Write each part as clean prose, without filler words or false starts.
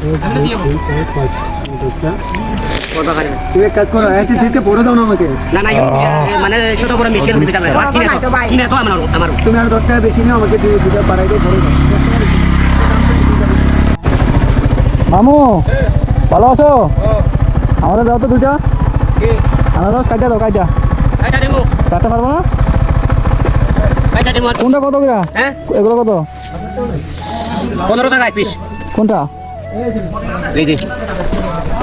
তুমি এক কাজ করো, দিতে পড়ে দাও না আমাকে। না না মানে ছোট বড় মিশিয়ে দিতে হবে। কিনে তো আমার তুমি আর 10 টাকা বেশি নিও, আমাকে দুটা বাড়াই দিয়ে পড়ে দাও। মামু ভালো আছো? আমাদের দাও তো দুটা আনারস, কাটা দাও, কাটা কাটতে পারবো না। কোনটা কত করে? হ্যাঁ এগুলো কত? 15 টাকা পিস। কোনটা? এই যে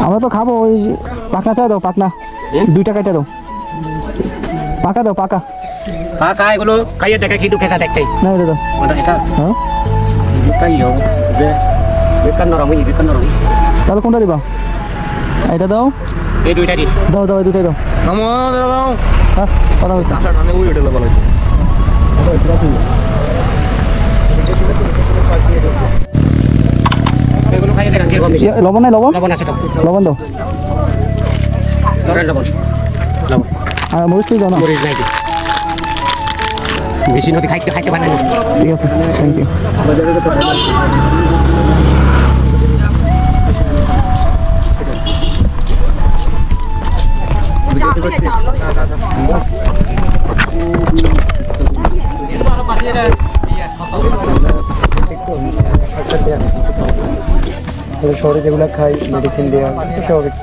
আমরা তো খাবো। ওই পাকনা চাই দাও, পাকনা দুইটা কাটা দাও, পাকা দাও, পাকা। পাকা এগুলো খাইয়ে দেখে কি দুঃখে দেখতে না এটা দাও। ওটা এটা হ্যাঁ খাইও বেকার নরম বেকার নরম। তাহলে কোনটা দিবা? এটা দাও, এই দুইটা দিই। দাও দাও, এই দুটাই দাও। দাও হ্যাঁ কথা বলছি। আচ্ছা আমি ওই হোটেলে বলাই এগুলো খাইয়ে দেখেন কিরকম মিশে। লবণ নাই? লবণ লবণ আছে তো, লবণ দাও। ধরেন লবণ লবণ আর মরিচ দাও না। মরিচ নাই কি বেশি নদী খাইতে পারেন না। ঠিক আছে, থ্যাংক ইউ। শহরে যেগুলো খাই মেডিসিন দেওয়া স্বাভাবিক।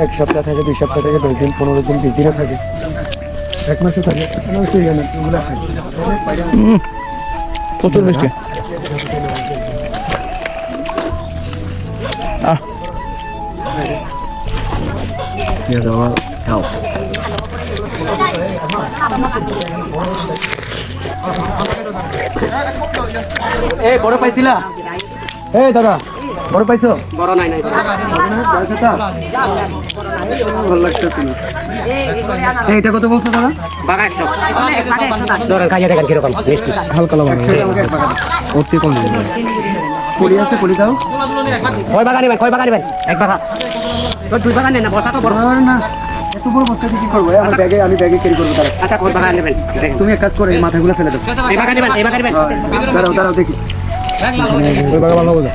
1 সপ্তাহ থাকে, 2 সপ্তাহ থাকে, 10 দিন, 15 দিন, 20 দিনও থাকে, 1 মাসও থাকে। এগুলো খাই। প্রচুর মিষ্টি। এই বড় পাইছিলা? এই দাদা বড় পাইছো? বড় নাই নাই ভালো লাগতেছে না। এইটা কত বলছো দাদা? বাগা একশো। ধরেন খাইয়ে দেখেন কিরকম মিষ্টি। হালকা লবণ অতি কম পলি আছে, পলি দাও। কয় বাগা নেবেন? কয় বাগা নেবেন? এক বাগা তো 2 বাগা নেন না, বস্তা তো বড়। আর না এত বড় বস্তা দিয়ে কি করবো? আমি ব্যাগে ক্যারি করবো। দাঁড়াও আচ্ছা কয় বাগা নেবেন দেখেন। তুমি এক কাজ করো, এই মাথাগুলো ফেলে দাও। এই বাগা নেবেন, এই বাগা নেবেন। দাঁড়াও দাঁড়াও দেখি ওই বাগা ভালো বোঝা।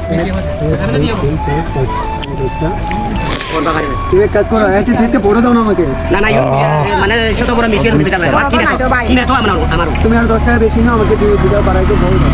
কোন বাগা নেবেন? তুমি এক কাজ করো, দিতে পড়ে দাও না আমাকে। না না মানে ছোট বড় মিশিয়ে দিতে হবে। কিনে তো আমার তুমি আর 10 টাকা বেশি নিও, আমাকে দুটা বাড়াই দিয়ে পড়ে দাও।